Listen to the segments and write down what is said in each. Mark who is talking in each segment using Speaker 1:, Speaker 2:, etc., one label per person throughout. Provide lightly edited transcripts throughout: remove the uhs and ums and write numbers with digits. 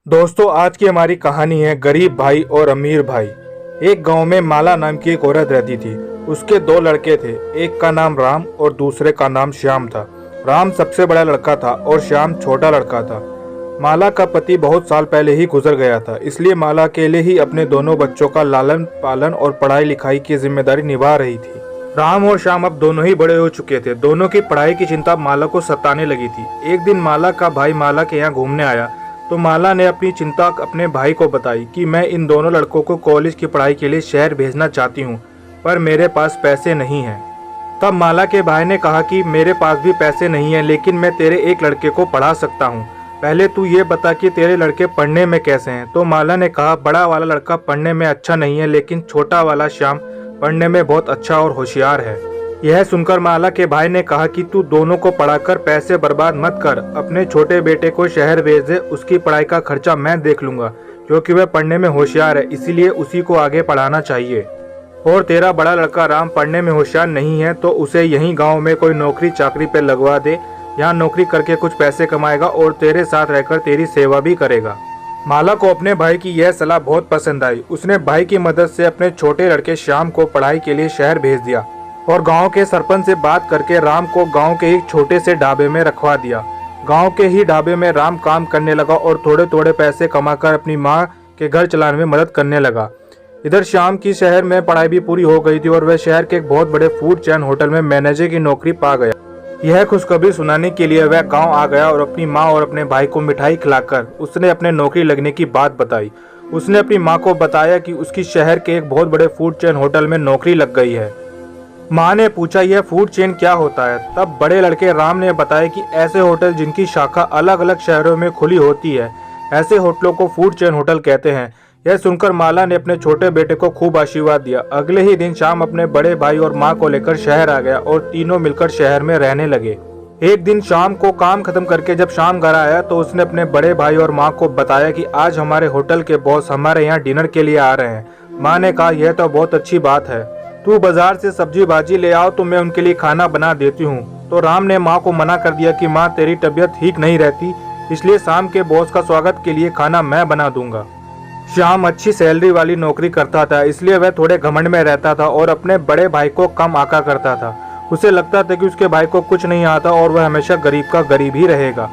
Speaker 1: दोस्तों, आज की हमारी कहानी है गरीब भाई और अमीर भाई। एक गांव में माला नाम की एक औरत रहती थी। उसके दो लड़के थे, एक का नाम राम और दूसरे का नाम श्याम था। राम सबसे बड़ा लड़का था और श्याम छोटा लड़का था। माला का पति बहुत साल पहले ही गुजर गया था, इसलिए माला अकेले ही अपने दोनों बच्चों का लालन पालन और पढ़ाई लिखाई की जिम्मेदारी निभा रही थी। राम और श्याम अब दोनों ही बड़े हो चुके थे। दोनों की पढ़ाई की चिंता माला को सताने लगी थी। एक दिन माला का भाई माला के यहाँ घूमने आया तो माला ने अपनी चिंता अपने भाई को बताई कि मैं इन दोनों लड़कों को कॉलेज की पढ़ाई के लिए शहर भेजना चाहती हूँ, पर मेरे पास पैसे नहीं हैं। तब माला के भाई ने कहा कि मेरे पास भी पैसे नहीं हैं, लेकिन मैं तेरे एक लड़के को पढ़ा सकता हूँ। पहले तू ये बता कि तेरे लड़के पढ़ने में कैसे हैं। तो माला ने कहा, बड़ा वाला लड़का पढ़ने में अच्छा नहीं है, लेकिन छोटा वाला श्याम पढ़ने में बहुत अच्छा और होशियार है। यह सुनकर माला के भाई ने कहा कि तू दोनों को पढ़ाकर पैसे बर्बाद मत कर, अपने छोटे बेटे को शहर भेज दे, उसकी पढ़ाई का खर्चा मैं देख लूंगा, क्योंकि वह पढ़ने में होशियार है, इसीलिए उसी को आगे पढ़ाना चाहिए। और तेरा बड़ा लड़का राम पढ़ने में होशियार नहीं है, तो उसे यहीं गाँव में कोई नौकरी चाकरी पे लगवा दे। यहाँ नौकरी करके कुछ पैसे कमाएगा और तेरे साथ रहकर तेरी सेवा भी करेगा। माला को अपने भाई की यह सलाह बहुत पसंद आई। उसने भाई की मदद से अपने छोटे लड़के श्याम को पढ़ाई के लिए शहर भेज दिया और गांव के सरपंच से बात करके राम को गांव के एक छोटे से ढाबे में रखवा दिया। गांव के ही ढाबे में राम काम करने लगा और थोड़े थोड़े पैसे कमाकर अपनी मां के घर चलाने में मदद करने लगा। इधर श्याम की शहर में पढ़ाई भी पूरी हो गई थी और वह शहर के एक बहुत बड़े फूड चैन होटल में मैनेजर की नौकरी पा गया। यह खुशखबरी सुनाने के लिए वह गाँव आ गया और अपनी माँ और अपने भाई को मिठाई खिलाकर उसने अपने नौकरी लगने की बात बताई। उसने अपनी माँ को बताया कि उसकी शहर के एक बहुत बड़े फूड चैन होटल में नौकरी लग गई है। माँ ने पूछा, यह फूड चेन क्या होता है? तब बड़े लड़के राम ने बताया कि ऐसे होटल जिनकी शाखा अलग अलग शहरों में खुली होती है, ऐसे होटलों को फूड चेन होटल कहते हैं। यह सुनकर माला ने अपने छोटे बेटे को खूब आशीर्वाद दिया। अगले ही दिन शाम अपने बड़े भाई और माँ को लेकर शहर आ गया और तीनों मिलकर शहर में रहने लगे। एक दिन शाम को काम खत्म करके जब शाम घर आया तो उसने अपने बड़े भाई और माँ को बताया कि आज हमारे होटल के बॉस हमारे यहाँ डिनर के लिए आ रहे हैं। माँ ने कहा, यह तो बहुत अच्छी बात है, तू बाजार से सब्जी भाजी ले आओ तो मैं उनके लिए खाना बना देती हूँ। तो राम ने माँ को मना कर दिया कि माँ तेरी तबीयत ठीक नहीं रहती, इसलिए शाम के बॉस का स्वागत के लिए खाना मैं बना दूंगा। श्याम अच्छी सैलरी वाली नौकरी करता था, इसलिए वह थोड़े घमंड में रहता था और अपने बड़े भाई को कम आका करता था। उसे लगता था कि उसके भाई को कुछ नहीं आता और वह हमेशा गरीब का गरीब ही रहेगा।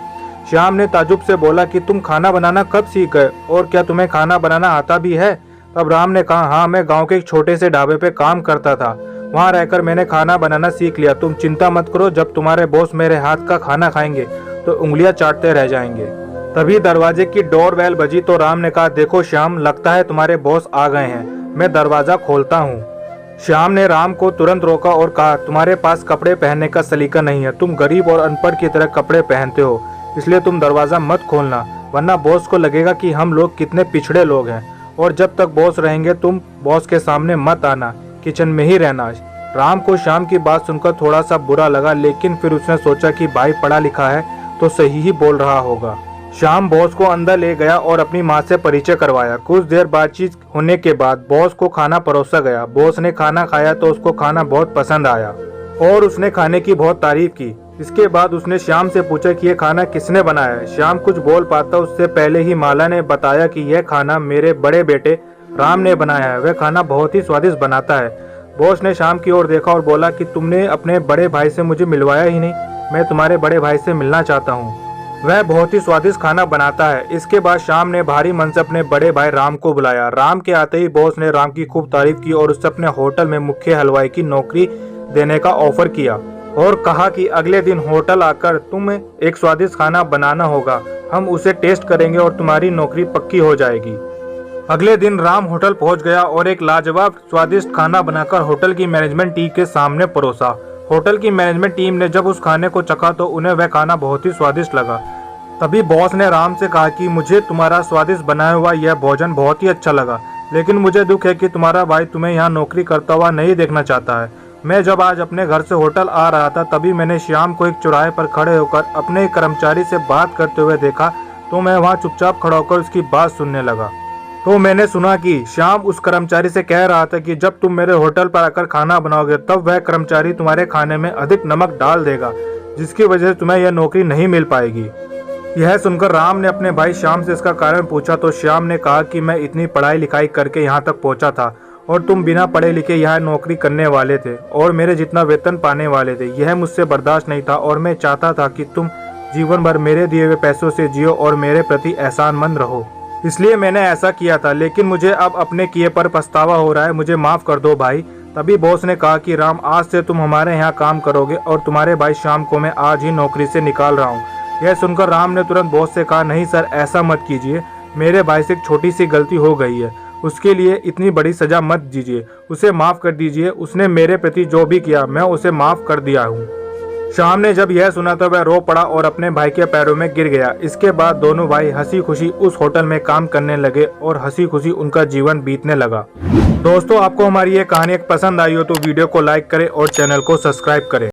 Speaker 1: श्याम ने ताजुब से बोला कि तुम खाना बनाना कब सीख गए और क्या तुम्हें खाना बनाना आता भी है? तब राम ने कहा, हाँ, मैं गांव के एक छोटे से ढाबे पे काम करता था, वहां रहकर मैंने खाना बनाना सीख लिया। तुम चिंता मत करो, जब तुम्हारे बॉस मेरे हाथ का खाना खाएंगे तो उंगलियां चाटते रह जाएंगे। तभी दरवाजे की डोरबेल बजी तो राम ने कहा, देखो श्याम, लगता है तुम्हारे बॉस आ गए हैं, मैं दरवाजा खोलता हूँ। श्याम ने राम को तुरंत रोका और कहा, तुम्हारे पास कपड़े पहनने का सलीका नहीं है, तुम गरीब और अनपढ़ की तरह कपड़े पहनते हो, इसलिए तुम दरवाजा मत खोलना, वरना बॉस को लगेगा कि हम लोग कितने पिछड़े लोग हैं। और जब तक बॉस रहेंगे तुम बॉस के सामने मत आना, किचन में ही रहना। राम को श्याम की बात सुनकर थोड़ा सा बुरा लगा, लेकिन फिर उसने सोचा कि भाई पढ़ा लिखा है तो सही ही बोल रहा होगा। श्याम बॉस को अंदर ले गया और अपनी माँ से परिचय करवाया। कुछ देर बातचीत होने के बाद बॉस को खाना परोसा गया। बॉस ने खाना खाया तो उसको खाना बहुत पसंद आया और उसने खाने की बहुत तारीफ की। इसके बाद उसने श्याम से पूछा कि यह खाना किसने बनाया है। श्याम कुछ बोल पाता उससे पहले ही माला ने बताया कि यह खाना मेरे बड़े बेटे राम ने बनाया है, वह खाना बहुत ही स्वादिष्ट बनाता है। बॉस ने श्याम की ओर देखा और बोला कि तुमने अपने बड़े भाई से मुझे मिलवाया ही नहीं, मैं तुम्हारे बड़े भाई से मिलना चाहता हूँ, वह बहुत ही स्वादिष्ट खाना बनाता है। इसके बाद श्याम ने भारी मन से अपने बड़े भाई राम को बुलाया। राम के आते ही बॉस ने राम की खूब तारीफ की और उससे अपने होटल में मुख्य हलवाई की नौकरी देने का ऑफर किया और कहा कि अगले दिन होटल आकर तुम्हें एक स्वादिष्ट खाना बनाना होगा, हम उसे टेस्ट करेंगे और तुम्हारी नौकरी पक्की हो जाएगी। अगले दिन राम होटल पहुंच गया और एक लाजवाब स्वादिष्ट खाना बनाकर होटल की मैनेजमेंट टीम के सामने परोसा। होटल की मैनेजमेंट टीम ने जब उस खाने को चखा तो उन्हें वह खाना बहुत ही स्वादिष्ट लगा। तभी बॉस ने राम से कहा कि मुझे तुम्हारा स्वादिष्ट बनाया हुआ यह भोजन बहुत ही अच्छा लगा, लेकिन मुझे दुख है कि तुम्हारा भाई तुम्हें यहाँ नौकरी करता हुआ नहीं देखना चाहता है। मैं जब आज अपने घर से होटल आ रहा था तभी मैंने श्याम को एक चौराहे पर खड़े होकर अपने एक कर्मचारी से बात करते हुए देखा, तो मैं वहाँ चुपचाप खड़ा होकर उसकी बात सुनने लगा। तो मैंने सुना कि श्याम उस कर्मचारी से कह रहा था कि जब तुम मेरे होटल पर आकर खाना बनाओगे तब वह कर्मचारी तुम्हारे खाने में अधिक नमक डाल देगा, जिसकी वजह से तुम्हें यह नौकरी नहीं मिल पाएगी। यह सुनकर राम ने अपने भाई श्याम से इसका कारण पूछा तो श्याम ने कहा कि मैं इतनी पढ़ाई लिखाई करके यहाँ तक पहुँचा था और तुम बिना पढ़े लिखे यहाँ नौकरी करने वाले थे और मेरे जितना वेतन पाने वाले थे। यह मुझसे बर्दाश्त नहीं था और मैं चाहता था कि तुम जीवन भर मेरे दिए हुए पैसों से जियो और मेरे प्रति एहसानमंद रहो, इसलिए मैंने ऐसा किया था। लेकिन मुझे अब अपने किए पर पछतावा हो रहा है, मुझे माफ़ कर दो भाई। तभी बॉस ने कहा कि राम, आज से तुम हमारे यहाँ काम करोगे और तुम्हारे भाई श्याम को मैं आज ही नौकरी से निकाल रहा हूँ। यह सुनकर राम ने तुरंत बॉस से कहा, नहीं सर, ऐसा मत कीजिए, मेरे भाई से एक छोटी सी गलती हो गई है, उसके लिए इतनी बड़ी सजा मत दीजिए, उसे माफ़ कर दीजिए। उसने मेरे प्रति जो भी किया मैं उसे माफ़ कर दिया हूँ। श्याम ने जब यह सुना तो वह रो पड़ा और अपने भाई के पैरों में गिर गया। इसके बाद दोनों भाई हंसी खुशी उस होटल में काम करने लगे और हंसी खुशी उनका जीवन बीतने लगा। दोस्तों, आपको हमारी ये कहानी पसंद आई हो तो वीडियो को लाइक करें और चैनल को सब्सक्राइब करें।